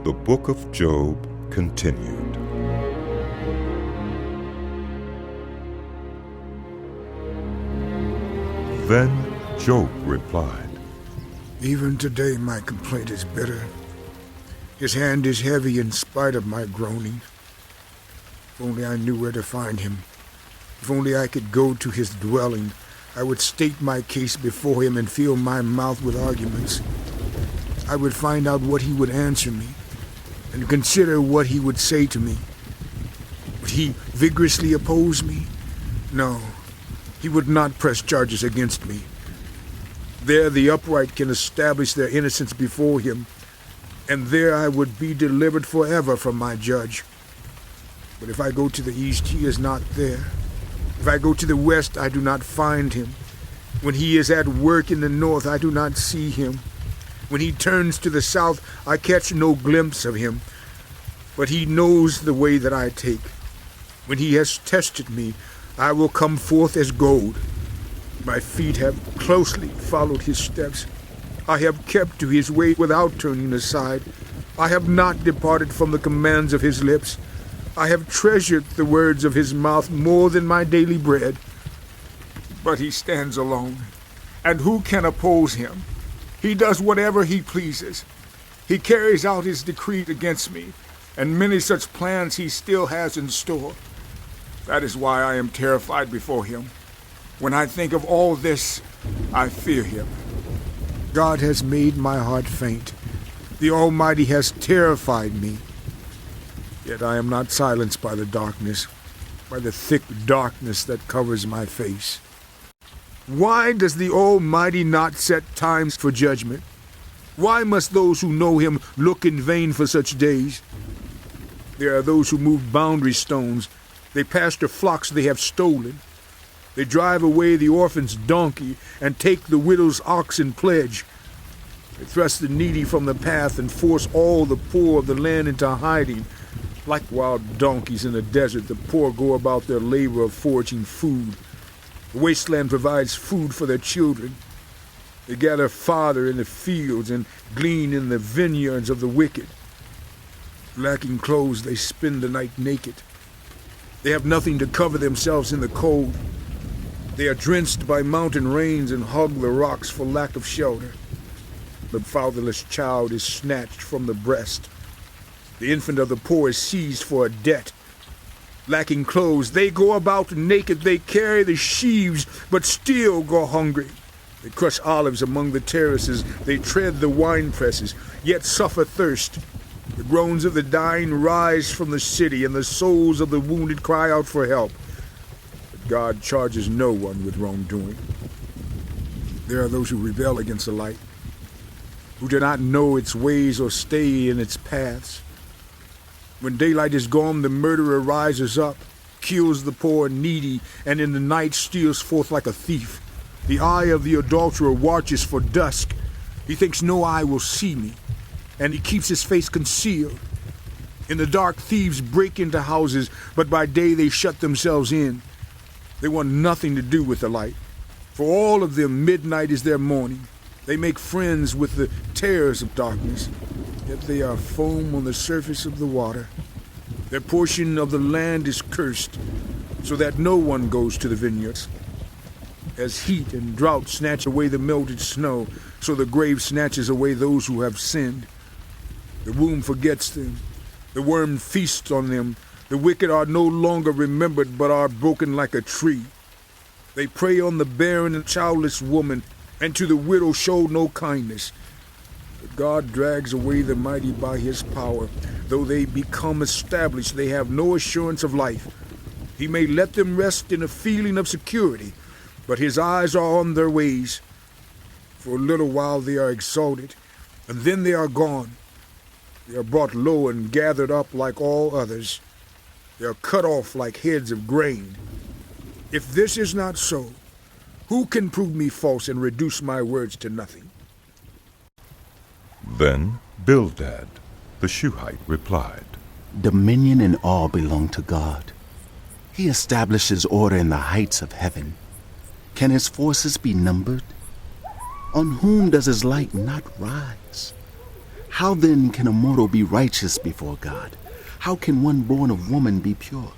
The Book of Job continued. Then Job replied, Even today my complaint is bitter. His hand is heavy in spite of my groaning. If only I knew where to find him. If only I could go to his dwelling, I would state my case before him and fill my mouth with arguments. I would find out what he would answer me, and consider what he would say to me. Would he vigorously oppose me? No, he would not press charges against me. There the upright can establish their innocence before him, and there I would be delivered forever from my judge. But if I go to the east, he is not there. If I go to the west, I do not find him. When he is at work in the north, I do not see him. When he turns to the south, I catch no glimpse of him. But he knows the way that I take. When he has tested me, I will come forth as gold. My feet have closely followed his steps. I have kept to his way without turning aside. I have not departed from the commands of his lips. I have treasured the words of his mouth more than my daily bread. But he stands alone, and who can oppose him? He does whatever he pleases. He carries out his decree against me, and many such plans he still has in store. That is why I am terrified before him. When I think of all this, I fear him. God has made my heart faint. The Almighty has terrified me. Yet I am not silenced by the darkness, by the thick darkness that covers my face. Why does the Almighty not set times for judgment? Why must those who know him look in vain for such days? There are those who move boundary stones. They pasture flocks they have stolen. They drive away the orphan's donkey and take the widow's ox in pledge. They thrust the needy from the path and force all the poor of the land into hiding. Like wild donkeys in the desert, the poor go about their labor of foraging food. The wasteland provides food for their children. They gather fodder in the fields and glean in the vineyards of the wicked. Lacking clothes, they spend the night naked. They have nothing to cover themselves in the cold. They are drenched by mountain rains and hug the rocks for lack of shelter. The fatherless child is snatched from the breast. The infant of the poor is seized for a debt. Lacking clothes, they go about naked. They carry the sheaves, but still go hungry. They crush olives among the terraces. They tread the wine presses, yet suffer thirst. The groans of the dying rise from the city, and the souls of the wounded cry out for help. But God charges no one with wrongdoing. There are those who rebel against the light, who do not know its ways or stay in its paths. When daylight is gone, the murderer rises up, kills the poor and needy, and in the night steals forth like a thief. The eye of the adulterer watches for dusk. He thinks no eye will see me, and he keeps his face concealed. In the dark, thieves break into houses, but by day they shut themselves in. They want nothing to do with the light. For all of them, midnight is their morning. They make friends with the terrors of darkness. Yet they are foam on the surface of the water. Their portion of the land is cursed, so that no one goes to the vineyards. As heat and drought snatch away the melted snow, so the grave snatches away those who have sinned. The womb forgets them. The worm feasts on them. The wicked are no longer remembered, but are broken like a tree. They prey on the barren and childless woman, and to the widow show no kindness. But God drags away the mighty by his power. Though they become established, they have no assurance of life. He may let them rest in a feeling of security, but his eyes are on their ways. For a little while they are exalted, and then they are gone. They are brought low and gathered up like all others. They are cut off like heads of grain. If this is not so, who can prove me false and reduce my words to nothing? Then Bildad, the Shuhite, replied, Dominion and awe belong to God. He establishes order in the heights of heaven. Can his forces be numbered? On whom does his light not rise? How then can a mortal be righteous before God? How can one born of woman be pure?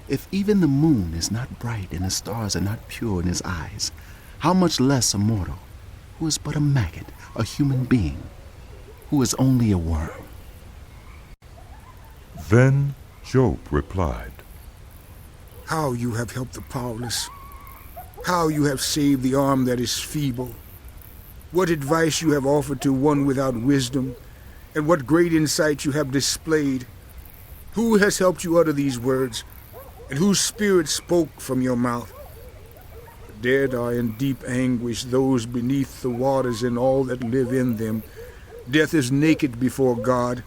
If even the moon is not bright and the stars are not pure in his eyes, how much less a mortal, who is but a maggot, a human being, who is only a worm? Then Job replied, How you have helped the powerless. How you have saved the arm that is feeble. What advice you have offered to one without wisdom, and what great insight you have displayed. Who has helped you utter these words, and whose spirit spoke from your mouth? The dead are in deep anguish, those beneath the waters and all that live in them. Death is naked before God.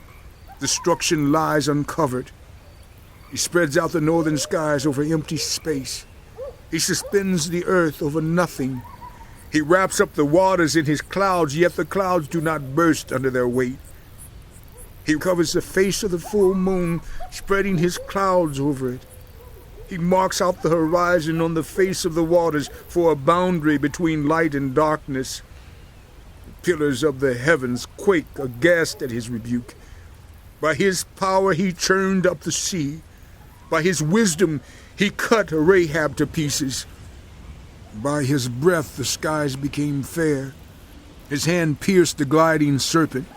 Destruction lies uncovered. He spreads out the northern skies over empty space. He suspends the earth over nothing. He wraps up the waters in his clouds, yet the clouds do not burst under their weight. He covers the face of the full moon, spreading his clouds over it. He marks out the horizon on the face of the waters for a boundary between light and darkness. The pillars of the heavens quake aghast at his rebuke. By his power he churned up the sea. By his wisdom he cut Rahab to pieces. By his breath the skies became fair. His hand pierced the gliding serpent.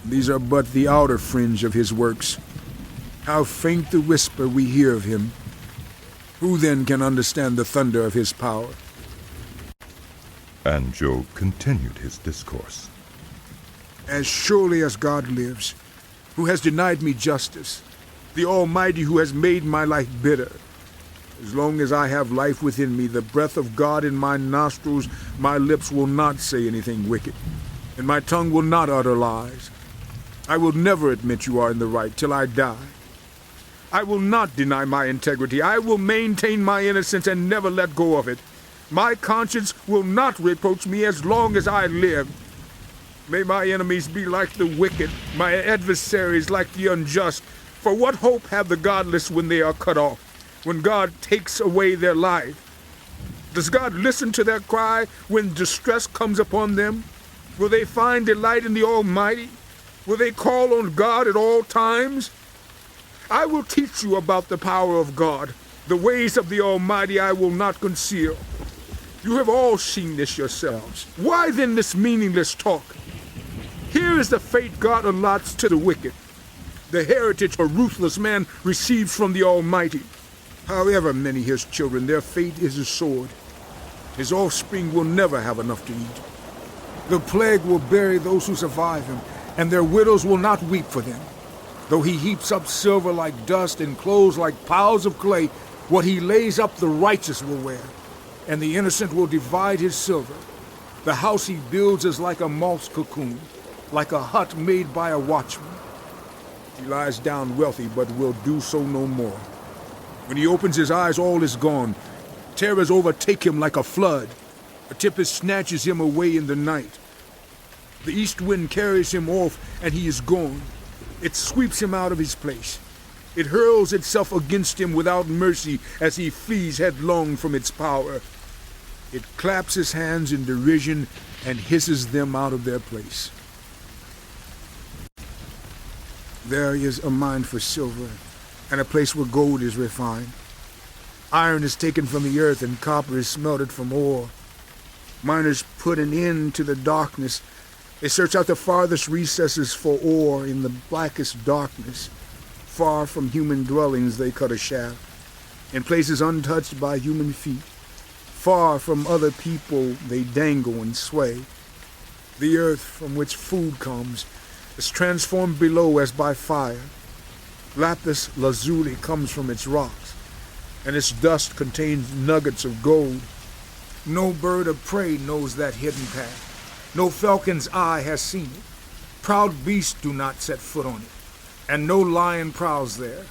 These are but the outer fringe of his works. How faint the whisper we hear of him. Who then can understand the thunder of his power? and Job continued his discourse. As surely as God lives, who has denied me justice, the Almighty who has made my life bitter, as long as I have life within me, the breath of God in my nostrils, my lips will not say anything wicked, and my tongue will not utter lies. I will never admit you are in the right till I die. I will not deny my integrity. I will maintain my innocence and never let go of it. My conscience will not reproach me as long as I live. May my enemies be like the wicked, my adversaries like the unjust. For what hope have the godless when they are cut off, when God takes away their life? Does God listen to their cry when distress comes upon them? Will they find delight in the Almighty? Will they call on God at all times? I will teach you about the power of God. The ways of the Almighty I will not conceal. You have all seen this yourselves. Why then this meaningless talk? Here is the fate God allots to the wicked, the heritage a ruthless man receives from the Almighty. However many his children, their fate is a sword. His offspring will never have enough to eat. The plague will bury those who survive him, and their widows will not weep for them. Though he heaps up silver like dust and clothes like piles of clay, what he lays up the righteous will wear, and the innocent will divide his silver. The house he builds is like a moth's cocoon, like a hut made by a watchman. He lies down wealthy, but will do so no more. When he opens his eyes, all is gone. Terrors overtake him like a flood. A tempest snatches him away in the night. The east wind carries him off, and he is gone. It sweeps him out of his place. It hurls itself against him without mercy as he flees headlong from its power. It claps his hands in derision and hisses them out of their place. There is a mine for silver, and a place where gold is refined. Iron is taken from the earth, and copper is smelted from ore. Miners put an end to the darkness. They search out the farthest recesses for ore in the blackest darkness. Far from human dwellings they cut a shaft, in places untouched by human feet. Far from other people they dangle and sway. The earth from which food comes is transformed below as by fire. Lapis lazuli comes from its rocks, and its dust contains nuggets of gold. No bird of prey knows that hidden path. No falcon's eye has seen it. Proud beasts do not set foot on it, and no lion prowls there.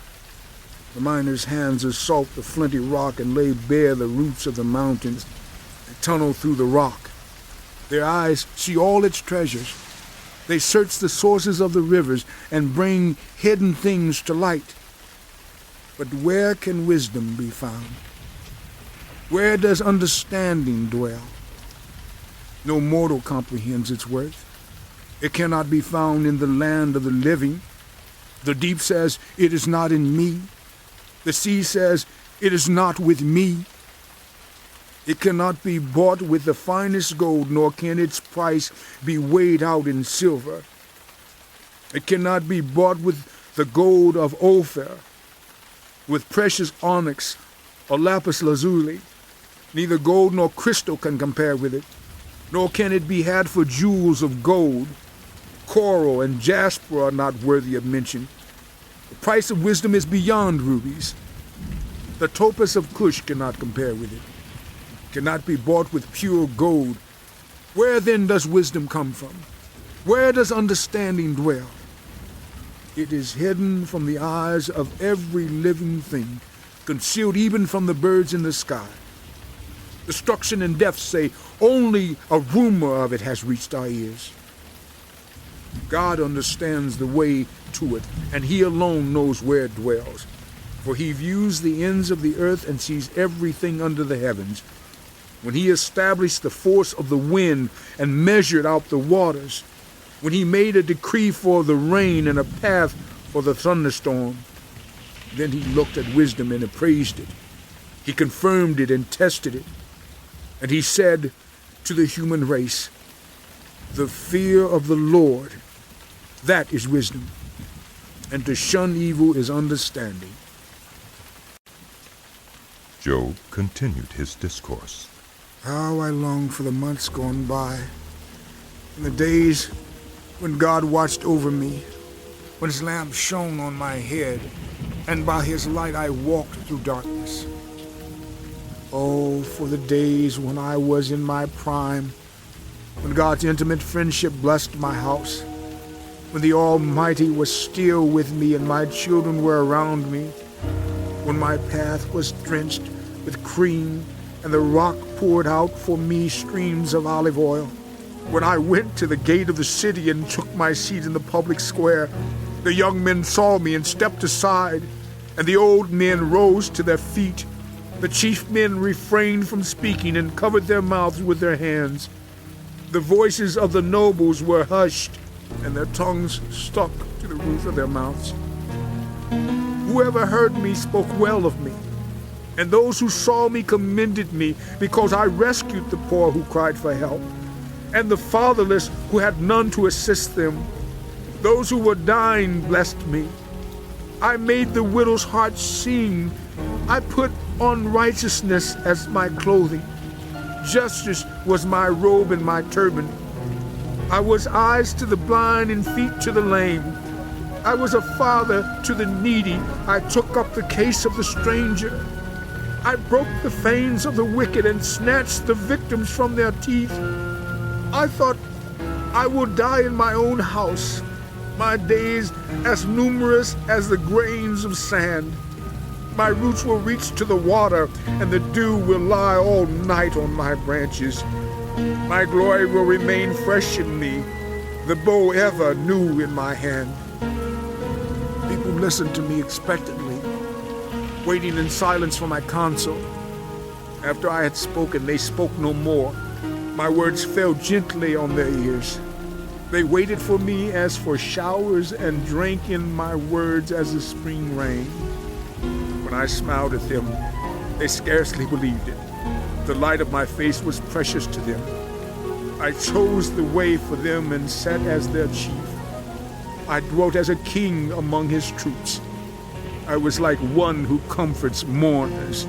The miner's hands assault the flinty rock and lay bare the roots of the mountains. They tunnel through the rock. Their eyes see all its treasures. They search the sources of the rivers and bring hidden things to light. But where can wisdom be found? Where does understanding dwell? No mortal comprehends its worth. It cannot be found in the land of the living. The deep says, "It is not in me." The sea says, "It is not with me." It cannot be bought with the finest gold, nor can its price be weighed out in silver. It cannot be bought with the gold of Ophir, with precious onyx or lapis lazuli. Neither gold nor crystal can compare with it, nor can it be had for jewels of gold. Coral and jasper are not worthy of mention. The price of wisdom is beyond rubies. The topaz of Cush cannot compare with it. Cannot be bought with pure gold. Where then does wisdom come from? Where does understanding dwell? It is hidden from the eyes of every living thing, concealed even from the birds in the sky. Destruction and death say only a rumor of it has reached our ears. God understands the way to it, and he alone knows where it dwells. For he views the ends of the earth and sees everything under the heavens. When he established the force of the wind and measured out the waters, when he made a decree for the rain and a path for the thunderstorm, then he looked at wisdom and appraised it. He confirmed it and tested it. And he said to the human race, "The fear of the Lord, that is wisdom, and to shun evil is understanding." Job continued his discourse. How I long for the months gone by, and the days when God watched over me, when his lamp shone on my head, and by his light I walked through darkness. Oh, for the days when I was in my prime, when God's intimate friendship blessed my house, when the Almighty was still with me and my children were around me, when my path was drenched with cream and the rock poured out for me streams of olive oil. When I went to the gate of the city and took my seat in the public square, the young men saw me and stepped aside, and the old men rose to their feet. The chief men refrained from speaking and covered their mouths with their hands. The voices of the nobles were hushed, and their tongues stuck to the roof of their mouths. Whoever heard me spoke well of me, and those who saw me commended me, because I rescued the poor who cried for help, and the fatherless who had none to assist them. Those who were dying blessed me. I made the widow's heart sing. I put on righteousness as my clothing. Justice was my robe and my turban. I was eyes to the blind and feet to the lame. I was a father to the needy. I took up the case of the stranger. I broke the fangs of the wicked and snatched the victims from their teeth. I thought, I will die in my own house, my days as numerous as the grains of sand. My roots will reach to the water, and the dew will lie all night on my branches. My glory will remain fresh in me, the bow ever new in my hand. People listened to me expectantly, waiting in silence for my counsel. After I had spoken, they spoke no more. My words fell gently on their ears. They waited for me as for showers and drank in my words as the spring rain. When I smiled at them, they scarcely believed it. The light of my face was precious to them. I chose the way for them and sat as their chief. I dwelt as a king among his troops. I was like one who comforts mourners.